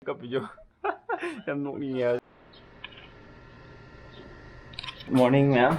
kapiju em nụ nhiều. Morning ma'am.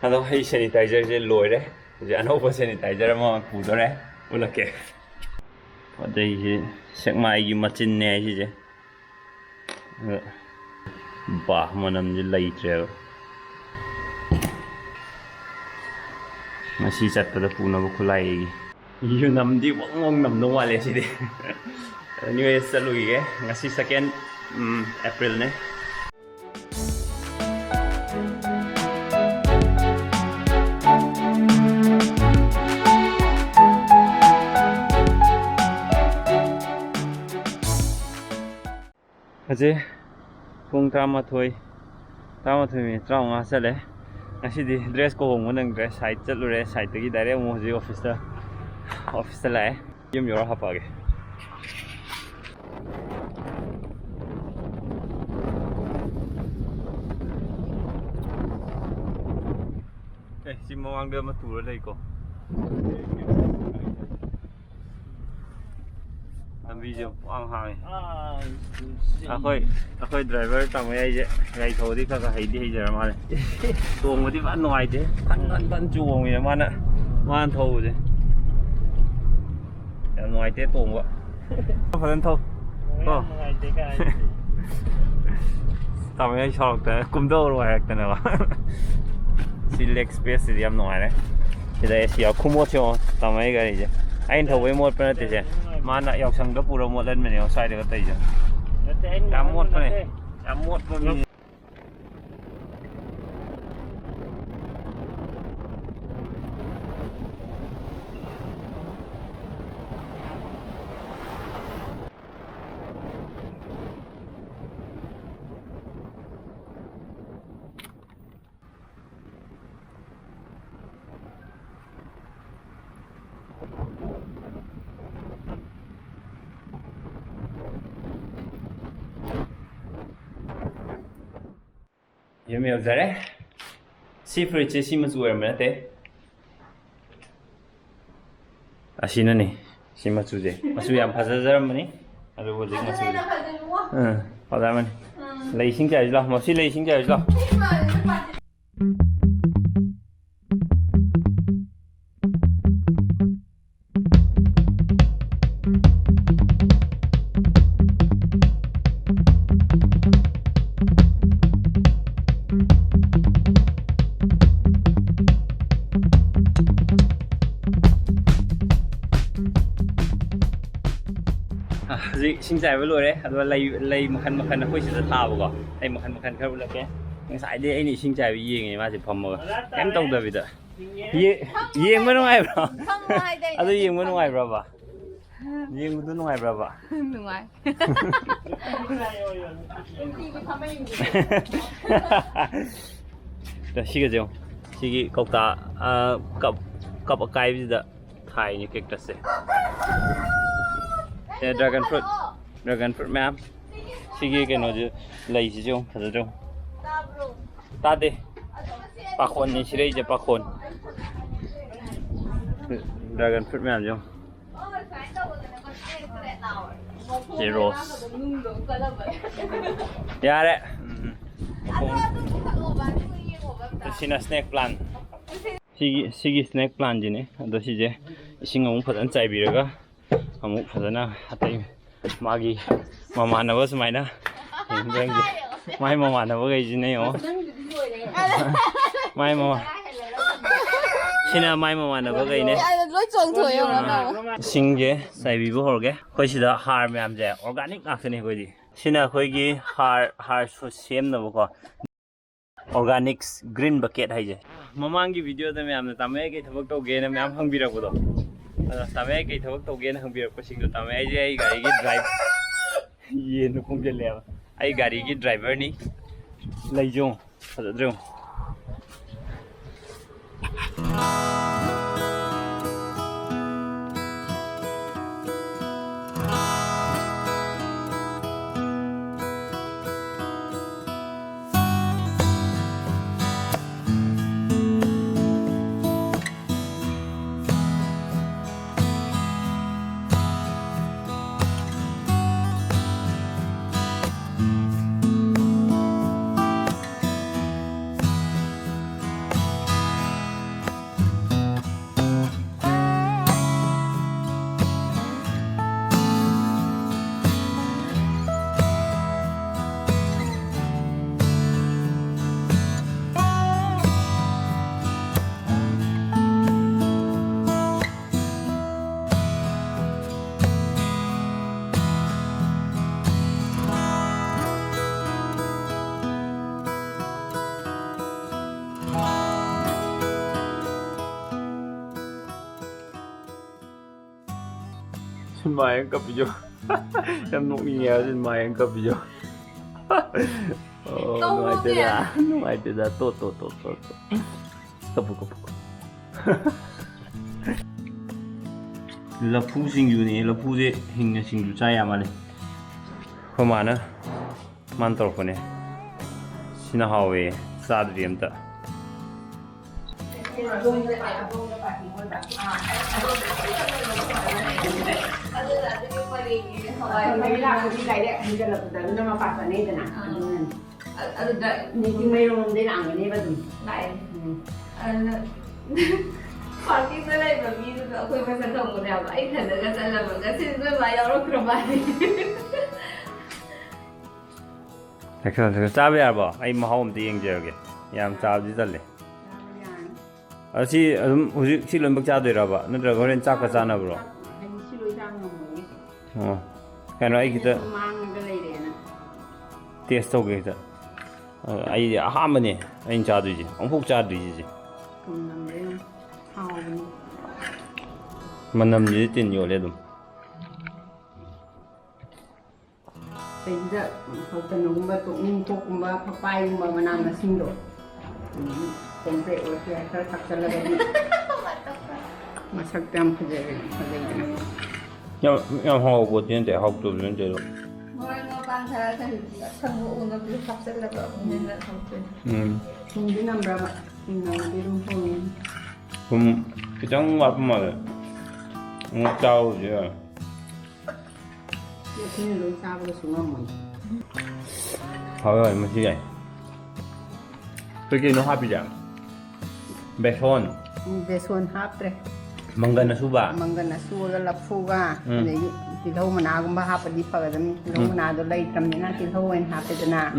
Hello, hey sanitizer je lôi đấy. Giờ anh hộp sanitizer mà phụ đó đấy. Ủa là kệ. Ở đây thì SEKMAI GE MACHIN nè chứ. Bah mà nằm như lầy treo. Masih ꯆꯠꯄꯗ ꯄꯨꯅꯕ ꯈꯨꯠꯂꯥꯏ U ꯅꯝꯗꯤ ꯋꯥꯡ ꯅꯝꯗꯧ ꯃꯥꯜꯂꯦ ꯁꯤꯗꯤ new year ꯆꯠꯂꯨꯒꯤꯒꯦ ꯉꯁꯤ 2nd April ꯅꯦ ꯍꯧꯖꯤꯛ ꯄꯨꯡ 11:35 ꯆꯠꯂꯦ Actually, dress ko hong nang dress site chalure site gi direct mo ji office ta lae yum yor ha page si mo ang de ma tu lai ko video ang hai akhoi driver tamai je gai tho di kha hai di jar ma le tuong di ban noi de ban chuong ye ma na man tho je ya noi te tuong wa phan tho ko tamai chok ta kum do lo hak ta na ba select space di am noi le thì đây sẽ không mua cho tamai gai je anh thầu với một bên này mà lại dọc sang đó pura một lần mình sai được cái gì rồi một này một有没有在嘞？媳妇儿这什么做什么的？啊，是呢呢，什么做的？我说要拍摄什么呢？啊，如果这个做的，好的们，雷星家去了，我是雷星家去了。sinh dài với lùi đấy, rồi lấy một khăn nó khôi sẽ thao vào đây một khăn không được cái sải đi anh này sinh dài với gì này mà chỉ phòng mờ em tông được bây giờ gì mới ngoài bro à tôi gì mới ngoài bro bà gì mới ngoài bro bà ngoài đây 시계죠 시계 거기다 cặp cái bây giờ thay như cái đó dragon fruit ma'am sige cái nó lấy gì chung thật chung ta đi pakon ni sire je pakon dragon fruit ma'am chung zero ya đấy xin snake plant sige snake plant gì này đó là gì xin ông phải ăn trái bì rồi amuk phadana atai magi mama na bas mai na heng mai mama na ba gai nei o mai mama sina mai mama na ba gai ne loi chong thoi o na sing je sai bi bo hor ge khoi sida har myam je organic na khani khoi di sina khoi gi har so sem na ko organics green bucket hai je mamang gi video da myam na tamai ge thabak to ge na myam hang bi ra ko do tamai cái thằng tàu gen hàng việc của sinh tamai ai gari cái drive ये nó không biết leo ai gari cái driver ní lấy dùng thật dùng 신마이 앵커비죠. 얌농이야 신마이 앵커비죠. 누아이테다 누아이테다 또 까부 लफू सिंजूने लफूजे हिंग सिंजू चाया माले खमाना मान तौरपने सिना हावे Sadri अमता Parking na lang ba? Dito ako yung masarap mo na ba? Ay, talaga sa laban. Kasi doon mayaw ko krabali. 잠깐 짜be 알바. 아이 마하움 띠잉 저게. 얌 짜지 달래. 아시 우리 실은 먹자 되라바. 너들 거는 짜까 짜나 브로. 그러니까 아이 기타 테스트 오게 자. 아이 하면이 아이 짜듯이. 엄폭 짜듯이. Manam gì tin nhiều lên đúng. Bây giờ họ cần uống mà tụng ninh thuốc mà papai mà làm là sinh rồi. Cũng vậy rồi thì phải thật sự là vậy. Mà sắc đam phải vậy cái Nhầm họ của tiền để học tụi nó chơi rồi. Ngồi ngồi bàn thờ thì thân vụ nó bị học sẽ là vợ nên là học chuyện. Không biết năm ra mà mình nói đi đúng không? cái trắng mặt mà ngọc trâu chứ. Cái này lối sao vừa xuống không mình? Thôi rồi mà gì vậy? Cái nó happy chẳng? Beson. Beson hap rồi. Mangga suba. Mangga suba là fuga. Này thì đâu mà nào cũng ba hap đi phở rồi. Đâu mà nào đó lấy tầm những cái thì đâu anh hap thế nào?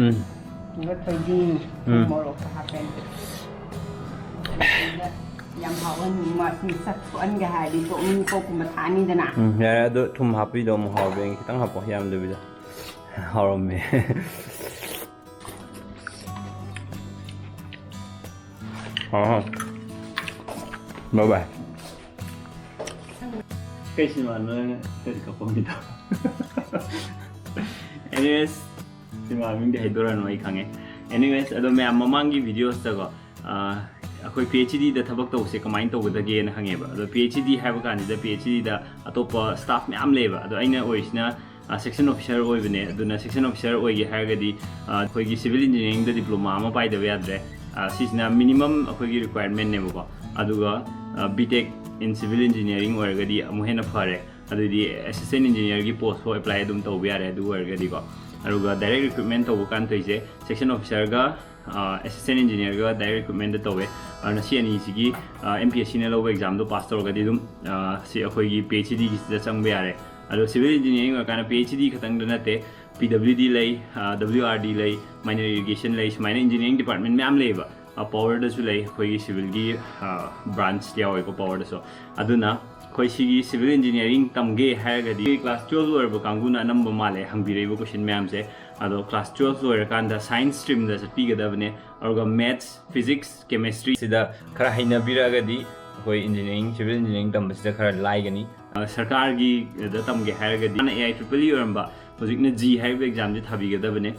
Nó phải đi. Mua rồi hap lên. Yam hawan mà sạch anh cái hai đi chỗ mình cô cũng mà thả như thế nào? Ya do thum happy do mo haw ben kitang hapo yam do bida. Harom me. Bye bye. Cái gì mà nó cái 겁니다. Anyways, 지금 mình để đồ ra nói khang. Anyways, ado me mamangi video sago. अखोई PhD दा थबक तौसे कमाइन तौगदगे न हंगेबा अदो PhD हाइबा कानिदा PhD दा अतोपा staff ma'am लेबा अदो आइना ओइसना section officer ओइबने अदुना सेक्शन ऑफिसर ओइगे हारगदी अखोइगी सिविल इंजीनियरिंग दा डिप्लोमा अमा पाइदबा याद्रे सिसना मिनिमम अखोइगी रिक्वायरमेंट नेबको अदुगा बीटेक इन सिविल इंजीनियरिंग ओइरगदी अमुहेना फरे अदुदी असिस्टेंट इंजीनियर की पोस्ट हो अप्लाई दुम तौबा यारे अदु ओइरगदी को अरुगा डायरेक्ट रिक्रूटमेंट तौबा कान तोइसे सेक्शन ऑफिसर गा assistant engineer ga direct recruitment da tawe arna si ani sigi MPSC na low exam do pass tor ga di dum si akhoi gi PhD gi da chang be yare alo civil engineering ka na PhD khatang da nate PWD lay WRD lay minor irrigation lay minor engineering department me am leba power da su lay khoi gi civil gi branch ya oi ko power da so aduna khoi sigi civil engineering tamge ha ga di class 12 or ba kanguna number male hangbirei bo question me am se ado class 12 loirkanda science stream da satpigadabane aruga maths physics chemistry sida khara haina biragadi hoi engineering civil engineering tambasida khara laigani sarkar gi da tamge hairagadi ana AIEEE oramba hojikna G haiba exam ji thabigadabane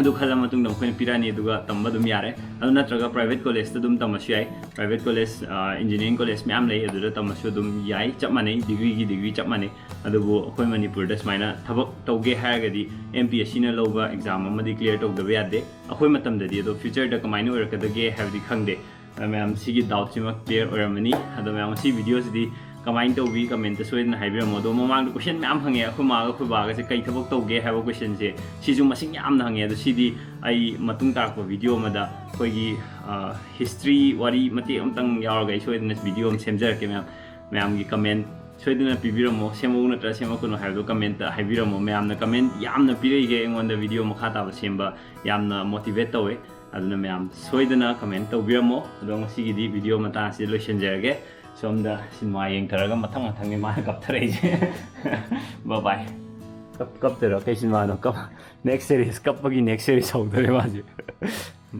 adu khala matung dam khoin pirani aduga tamba dum yare adu natraga private college ta dum tamasu yai private college engineering college me am lei adu tamasu dum yai chap manai degree chap manai adu bo khoi manipur da smaina thabak tauge hairagadi MPSC na loba exam amadi clear tog da yade akhoi matam da di adu future da kamaina orakadage have di khangde ma'am सिगी doubt सिमा clear ओरमनी अदो ma'am सी videos दी कमाइन तौबी comment सोइदन हाइबिरमो दो ममांग क्वेश्चन मैम हंगे अखुमाग अखुबाग से कई थबक तौगे हाइबो क्वेश्चन से सिजु मसिंग यामना हंगे अदो सिदी आई मतुंग ताकपो वीडियो मदा कोइगी हिस्ट्री वारी मते अमतंग यारगा सोइदन वीडियो हम सेमजरके मैम की कमेंट सोइदन पिबिरमो सेमो नत्र सेमो कुनो हाइबो कमेंट हाइबिरमो मैम ना कमेंट यामना पिरेगे एंगोंदा वीडियो मखा ताबा सेमबा यामना मोटिवेट तौवे aduna मैम सोइदना कमेंट तौबिरमो अदो ngasigiदी वीडियो मता से लोइसनजरगे सोमदा सिनेमा येंथरगा मथंग मथंग मा कपथरेजे बाय बाय कपथरो कई सिनेमा नो कप नेक्स्ट सीरीज कपगी नेक्स्ट सीरीज होदरे माजे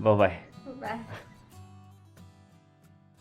बाय बाय Bye.